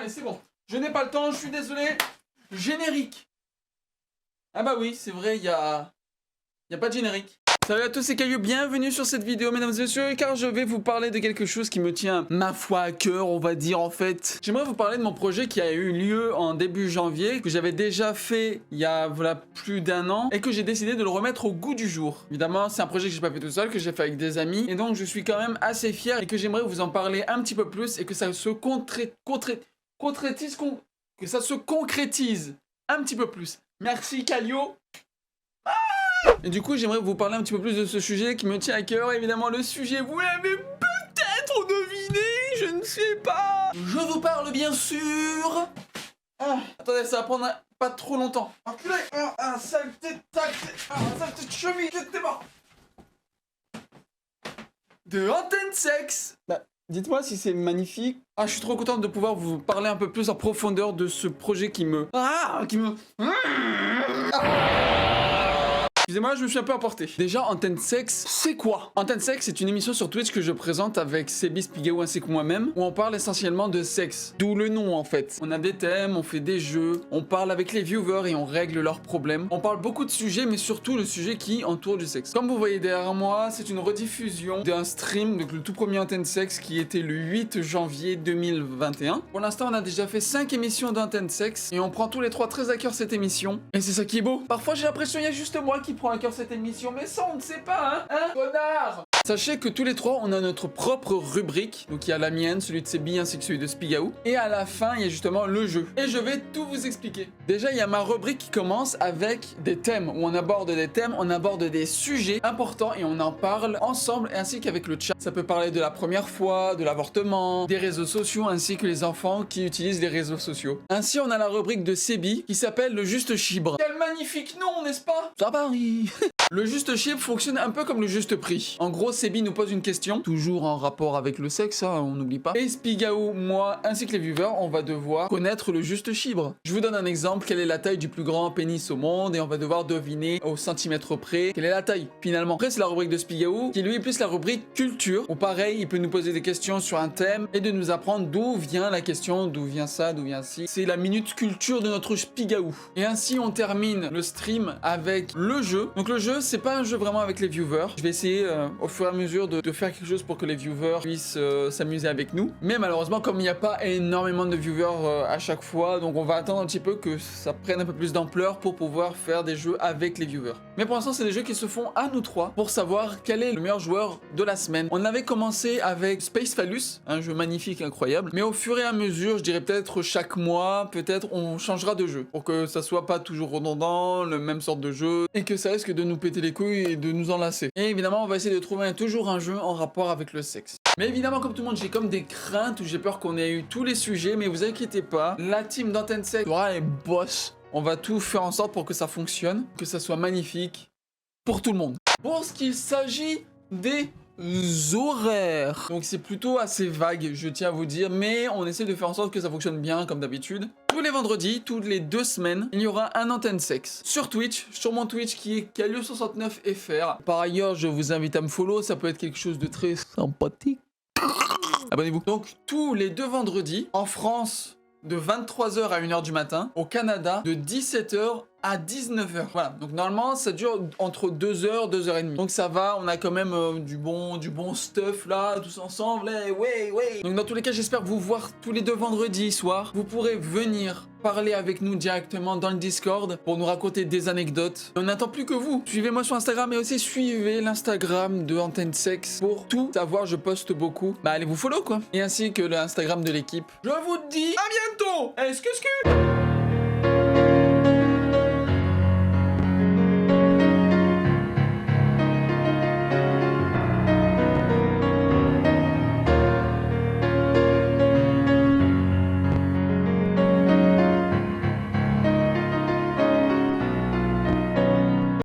allez, c'est bon. Je n'ai pas le temps, je suis désolé. Générique. Ah bah oui, c'est vrai, il y a pas de générique. Salut à tous, c'est Caillou, bienvenue sur cette vidéo mesdames et messieurs, car je vais vous parler de quelque chose qui me tient ma foi à cœur, on va dire en fait. J'aimerais vous parler de mon projet qui a eu lieu en début janvier, que j'avais déjà fait il y a voilà plus d'un an, et que j'ai décidé de le remettre au goût du jour. Évidemment, c'est un projet que j'ai pas fait tout seul, que j'ai fait avec des amis, et donc je suis quand même assez fier, et que j'aimerais vous en parler un petit peu plus, et que ça se concrétise un petit peu plus. Merci Caillou. Et du coup, j'aimerais vous parler un petit peu plus de ce sujet qui me tient à cœur. Évidemment, le sujet, vous l'avez peut-être deviné, je ne sais pas. Je vous parle bien sûr. Attendez, ça va prendre pas trop longtemps. Enculé, saleté de chemise, t'es mort. De Antenne Sexe. Bah, dites-moi si c'est magnifique. Ah, je suis trop contente de pouvoir vous parler un peu plus en profondeur de ce projet qui me... Excusez-moi, je me suis un peu emporté. Déjà, Antenne Sexe, c'est quoi? Antenne Sexe, c'est une émission sur Twitch que je présente avec Sebi Spigaou ainsi que moi-même, où on parle essentiellement de sexe. D'où le nom, en fait. On a des thèmes, on fait des jeux, on parle avec les viewers et on règle leurs problèmes. On parle beaucoup de sujets, mais surtout le sujet qui entoure du sexe. Comme vous voyez derrière moi, c'est une rediffusion d'un stream, donc le tout premier Antenne Sexe, qui était le 8 janvier 2021. Pour l'instant, on a déjà fait 5 émissions d'Antenne Sexe, et on prend tous les 3 très à cœur cette émission. Et c'est ça qui est beau. Parfois, j'ai l'impression qu'il y a juste moi qui prend à cœur cette émission, mais ça on ne sait pas, hein, connard. Sachez que tous les trois, on a notre propre rubrique. Donc il y a la mienne, celui de Sebi ainsi que celui de Spigaou. Et à la fin, il y a justement le jeu. Et je vais tout vous expliquer. Déjà, il y a ma rubrique qui commence avec des thèmes, où on aborde des thèmes, on aborde des sujets importants et on en parle ensemble ainsi qu'avec le chat. Ça peut parler de la première fois, de l'avortement, des réseaux sociaux ainsi que les enfants qui utilisent les réseaux sociaux. Ainsi, on a la rubrique de Sebi qui s'appelle le juste chibre. Quel magnifique nom, n'est-ce pas? Ça parie. Le juste chiffre fonctionne un peu comme le juste prix. En gros, Sebi nous pose une question, toujours en rapport avec le sexe, hein, on n'oublie pas. Et Spigaou, moi, ainsi que les viewers, on va devoir connaître le juste chibre. Je vous donne un exemple, quelle est la taille du plus grand pénis au monde, et on va devoir deviner au centimètre près quelle est la taille, finalement. Après, c'est la rubrique de Spigaou, qui lui est plus la rubrique culture, où pareil, il peut nous poser des questions sur un thème, et de nous apprendre d'où vient la question, d'où vient ça, d'où vient ci. C'est la minute culture de notre Spigaou. Et ainsi, on termine le stream avec le jeu. Donc le jeu, c'est pas un jeu vraiment avec les viewers. Je vais essayer au fur et à mesure de faire quelque chose pour que les viewers puissent s'amuser avec nous. Mais malheureusement, comme il n'y a pas énormément de viewers à chaque fois, donc on va attendre un petit peu que ça prenne un peu plus d'ampleur pour pouvoir faire des jeux avec les viewers. Mais pour l'instant, c'est des jeux qui se font à nous trois pour savoir quel est le meilleur joueur de la semaine. On avait commencé avec Space Phallus, un jeu magnifique, incroyable. Mais au fur et à mesure, je dirais peut-être chaque mois, peut-être on changera de jeu pour que ça soit pas toujours redondant, le même sorte de jeu et que ça risque de nous péter les couilles et de nous enlacer. Et évidemment, on va essayer de trouver toujours un jeu en rapport avec le sexe. Mais évidemment, comme tout le monde, j'ai comme des craintes où j'ai peur qu'on ait eu tous les sujets, mais vous inquiétez pas, la team d'Antenne Sexe sera les boss. On va tout faire en sorte pour que ça fonctionne, que ça soit magnifique pour tout le monde. Pour ce qu'il s'agit des horaires, donc c'est plutôt assez vague, je tiens à vous dire, mais on essaie de faire en sorte que ça fonctionne bien comme d'habitude. Tous les vendredis, toutes les 2 semaines, il y aura un Antenne Sexe sur Twitch, sur mon Twitch qui est Caillou69FR. Par ailleurs, je vous invite à me follow, ça peut être quelque chose de très sympathique. Abonnez-vous. Donc tous les 2 vendredis, en France, de 23h à 1h du matin, au Canada, de 17h à 19h. Voilà, donc normalement ça dure entre 2h, 2h30. Donc ça va, on a quand même du bon stuff là, tous ensemble. Hey, ouais. Donc dans tous les cas, j'espère vous voir tous les 2 vendredis soir. Vous pourrez venir parler avec nous directement dans le Discord pour nous raconter des anecdotes. On n'attend plus que vous. Suivez-moi sur Instagram et aussi suivez l'Instagram de Antenne Sexe pour tout savoir. Je poste beaucoup. Bah allez vous follow quoi. Et ainsi que l'Instagram de l'équipe. Je vous dis à bientôt. Est-ce que